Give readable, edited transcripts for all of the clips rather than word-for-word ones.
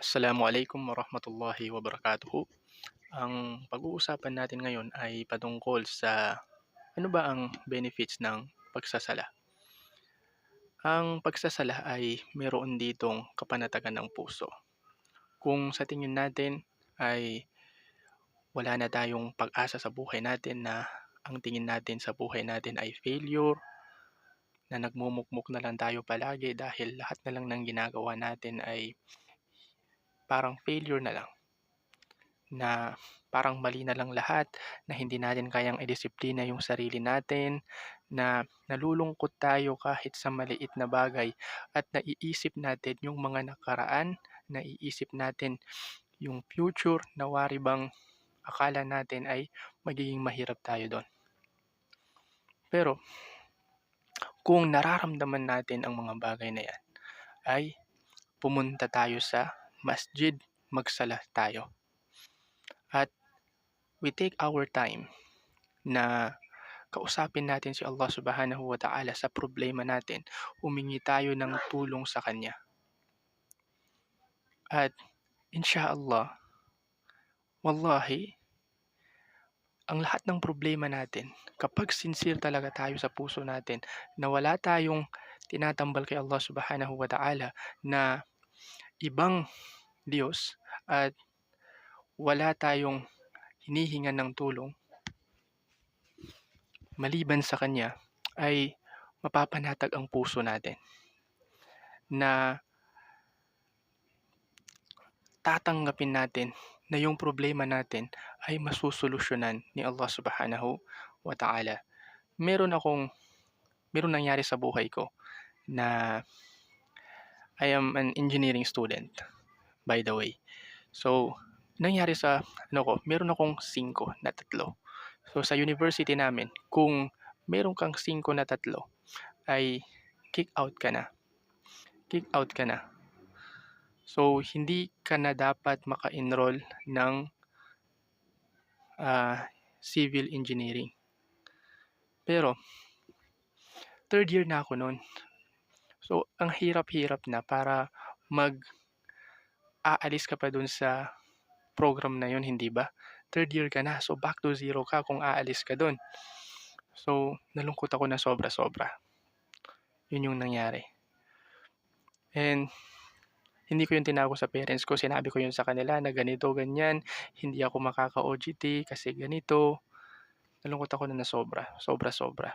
Assalamualaikum warahmatullahi wabarakatuh. Ang pag-uusapan natin ngayon ay patungkol sa ano ba ang benefits ng pagsasala. Ang pagsasala ay meron ditong kapanatagan ng puso. Kung sa tingin natin ay wala na tayong pag-asa sa buhay natin na ang tingin natin sa buhay natin ay failure, na nagmumukmok na lang tayo palagi dahil lahat na lang ng ginagawa natin ay parang failure na lang. Na parang mali na lang lahat, na hindi natin kayang idisiplina yung sarili natin, na nalulungkot tayo kahit sa maliit na bagay at naiisip natin yung mga nakaraan, naiisip natin yung future na wari bang akala natin ay magiging mahirap tayo dun. Pero kung nararamdaman natin ang mga bagay na yan, ay pumunta tayo sa masjid, magsala tayo. At we take our time na kausapin natin si Allah Subhanahu wa Ta'ala sa problema natin, humingi tayo ng tulong sa Kanya. At insha'Allah, wallahi, ang lahat ng problema natin, kapag sincere talaga tayo sa puso natin, na wala tayong tinatambal kay Allah Subhanahu wa Ta'ala na ibang Diyos at wala tayong hinihingan ng tulong maliban sa Kanya, ay mapapanatag ang puso natin na tatanggapin natin na yung problema natin ay masusolusyunan ni Allah Subhanahu wa Ta'ala. Meron nangyari sa buhay ko na I am an engineering student, by the way. So, nangyari sa meron akong 5 na tatlo. So, sa university namin, kung meron kang 5 na tatlo, ay kick out ka na. Kick out ka na. So, hindi ka na dapat maka-enroll ng civil engineering. Pero, third year na ako noon. So, ang hirap-hirap na para aalis ka pa dun sa program na yun, hindi ba? Third year ka na, so back to zero ka kung aalis ka dun. So, nalungkot ako na sobra-sobra. Yun yung nangyari. And hindi ko yung tinawag sa parents ko, sinabi ko yun sa kanila na ganito, ganyan, hindi ako makaka-OJT kasi ganito. Nalungkot ako na sobra-sobra.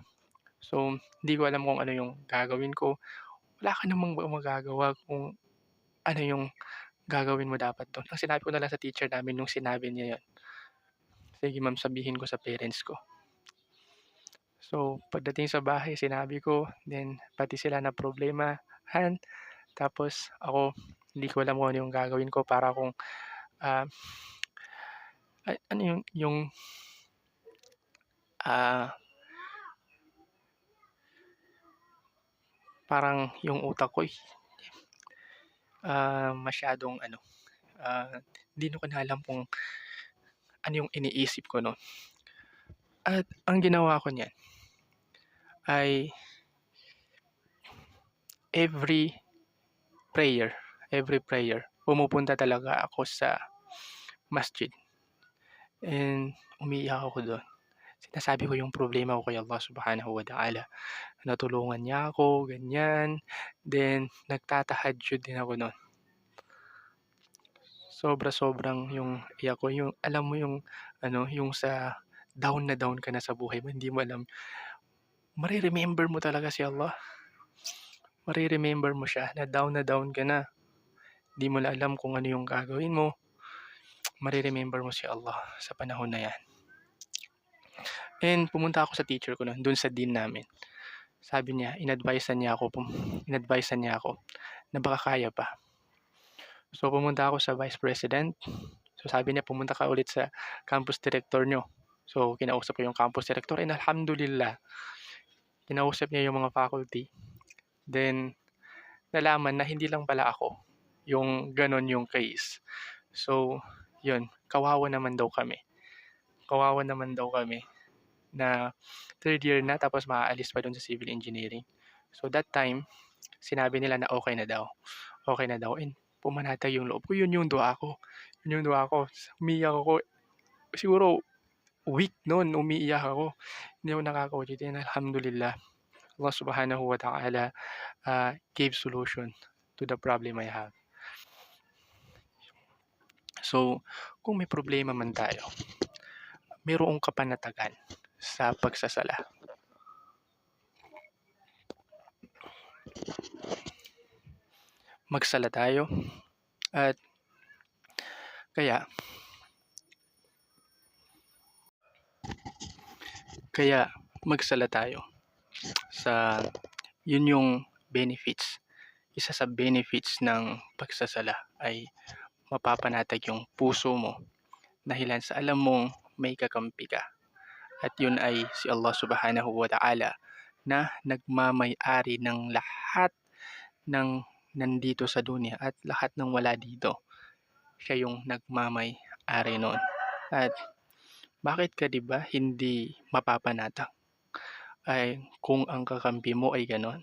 So, hindi ko alam kung ano yung gagawin ko. Wala ka namang magagawa kung ano yung gagawin mo dapat doon. Ang sinabi ko na lang sa teacher namin nung sinabi niya yun, sige ma'am, sabihin ko sa parents ko. So, pagdating sa bahay, sinabi ko, then pati sila na problemahan. Tapos ako, hindi ko alam kung ano yung gagawin ko para kung ano yung parang yung utak ko masyadong hindi ko na alam kung ano yung iniisip ko noon. At ang ginawa ko niyan ay every prayer, pumupunta talaga ako sa masjid. And umiiyak ako doon. Sinasabi ko yung problema ko kay Allah Subhanahu wa Ta'ala. Natulungan niya ako, ganyan. Then, nagtatahajjud din ako noon. Sobra-sobrang yung iyak ko. Yung, alam mo yung, yung sa down na down ka na sa buhay mo, hindi mo alam. Mariremember mo talaga si Allah. Mariremember mo siya na down ka na. Hindi mo na alam kung ano yung gagawin mo. Mariremember mo si Allah sa panahon na yan. And pumunta ako sa teacher ko noon, dun sa dean namin. Sabi niya, inadvisean niya ako na baka kaya pa. So pumunta ako sa vice president. So sabi niya, pumunta ka ulit sa campus director nyo. So kinausap ko yung campus director and alhamdulillah, kinausap niya yung mga faculty. Then nalaman na hindi lang pala ako yung ganon yung case. So yun, kawawa naman daw kami na third year na tapos maaalis pa dun sa civil engineering. So that time, sinabi nila na okay na daw. And pumanatag yung loob ko, yun yung dua ko. Yun yung dua ko. Umiiyak ako, siguro week nun umiiyak ako. Hindi ako nakaka-OJT and alhamdulillah, Allah Subhanahu wa Ta'ala gave solution to the problem I have. So, kung may problema man tayo, mayroong kapanatagan sa pagsasala. Magsala tayo at kaya magsala tayo sa yun yung benefits. Isa sa benefits ng pagsasala ay mapapanatag yung puso mo dahilan sa alam mong may kakampi ka. At yun ay si Allah Subhanahu wa Ta'ala na nagmamay-ari ng lahat ng nandito sa dunya at lahat ng wala dito. Siya yung nagmamay-ari noon. At bakit ka 'di ba hindi mapapanatag? Ay kung ang kakampi mo ay gano'n,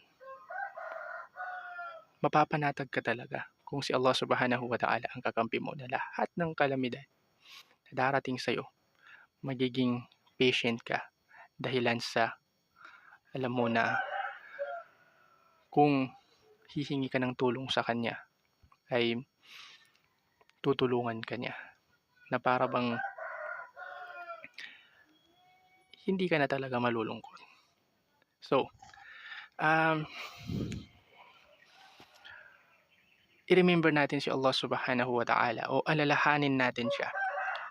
mapapanatag ka talaga kung si Allah Subhanahu wa Ta'ala ang kakampi mo na lahat ng kalamidad na darating sa'yo, magiging patient ka dahilan sa alam mo na kung hihingi ka ng tulong sa Kanya ay tutulungan ka niya na para bang hindi ka na talaga malulungkot. So, i-remember natin si Allah Subhanahu wa Ta'ala o alalahanin natin siya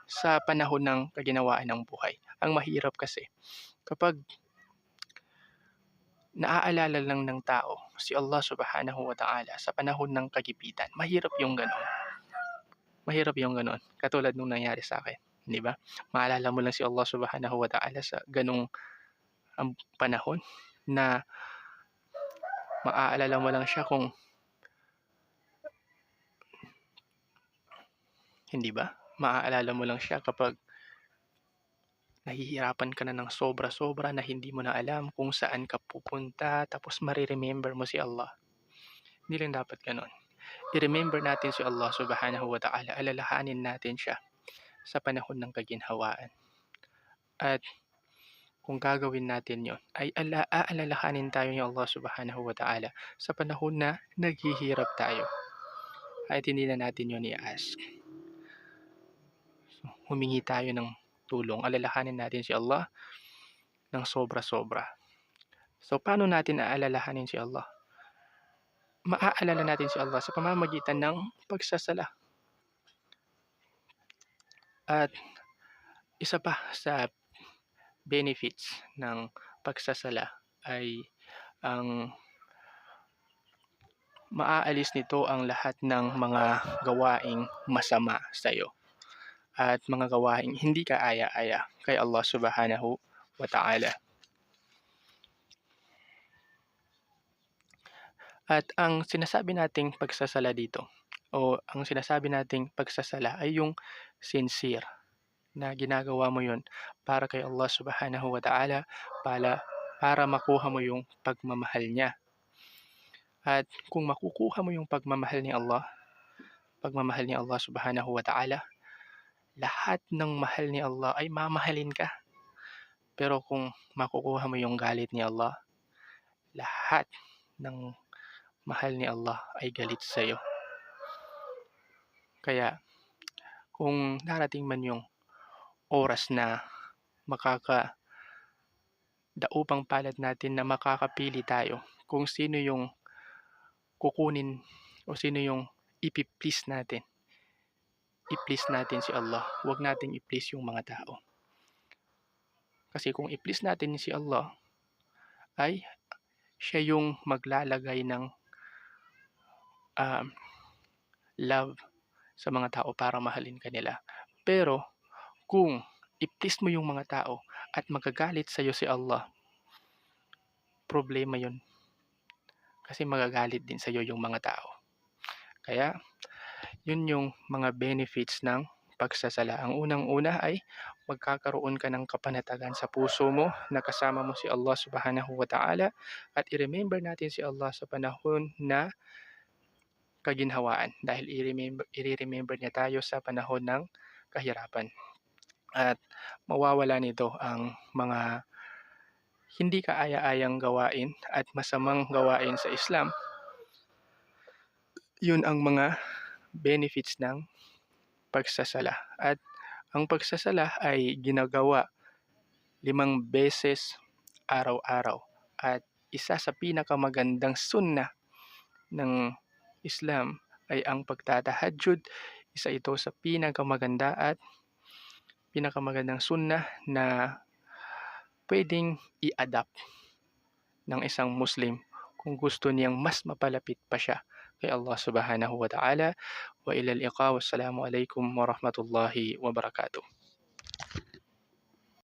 sa panahon ng kaginawaan ng buhay. Ang mahirap kasi kapag naaalala lang ng tao si Allah Subhanahu wa Ta'ala sa panahon ng kagipitan, mahirap yung gano'n. Mahirap yung gano'n. Katulad nung nangyari sa akin, 'di ba? Maalala mo lang si Allah Subhanahu wa Ta'ala sa gano'ng panahon na maaalala mo lang siya kung hindi ba? Maaalala mo lang siya kapag nahihirapan ka na ng sobra-sobra na hindi mo na alam kung saan ka pupunta tapos mare-remember mo si Allah. Hindi lang dapat gano'n. I-remember natin si Allah Subhanahu wa Ta'ala, alalahanin natin siya sa panahon ng kaginhawaan. At kung gagawin natin yon ay aalalahanin tayo ni Allah Subhanahu wa Ta'ala sa panahon na naghihirap tayo. At hindi na natin yon i-ask. So, humingi tayo ng tulong. Alalahanin natin si Allah ng sobra-sobra. So, paano natin aalalahanin si Allah? Maaalala natin si Allah sa pamamagitan ng pagsasala. At isa pa sa benefits ng pagsasala ay ang maaalis nito ang lahat ng mga gawaing masama sa iyo at mga gawaing hindi ka aya-aya kay Allah Subhanahu wa Ta'ala. At ang sinasabi nating pagsasala dito o ang sinasabi nating pagsasala ay yung sincere na ginagawa mo yon para kay Allah Subhanahu wa Ta'ala para makuha mo yung pagmamahal niya. At kung makukuha mo yung pagmamahal ni Allah Subhanahu wa Ta'ala, lahat ng mahal ni Allah ay mamahalin ka. Pero kung makukuha mo yung galit ni Allah, lahat ng mahal ni Allah ay galit sa iyo. Kaya kung darating man yung oras na daupang palad natin na makakapili tayo kung sino yung kukunin o sino yung ipi-please natin. I-please natin si Allah. Huwag nating i-please yung mga tao. Kasi kung i-please natin si Allah, ay siya yung maglalagay ng love sa mga tao para mahalin ka nila. Pero kung i-please mo yung mga tao at magagalit sa iyo si Allah, problema yun. Kasi magagalit din sa iyo yung mga tao. Kaya yun yung mga benefits ng pagsasala. Ang unang-una ay magkakaroon ka ng kapanatagan sa puso mo na kasama mo si Allah Subhanahu wa Ta'ala at i-remember natin si Allah sa panahon na kaginhawaan dahil ire-remember niya tayo sa panahon ng kahirapan at mawawala nito ang mga hindi kaaya-ayang gawain at masamang gawain sa Islam. Yun ang mga benefits ng pagsasala at ang pagsasala ay ginagawa 5 beses araw-araw at isa sa pinakamagandang sunnah ng Islam ay ang pagtatahajjud. Isa ito sa pinakamagandang sunnah na pwedeng i-adapt ng isang Muslim kung gusto niyang mas mapalapit pa siya kay Allah Subhanahu wa Ta'ala. Wa ilal liqa. Wassalamu alaikum warahmatullahi wabarakatuh.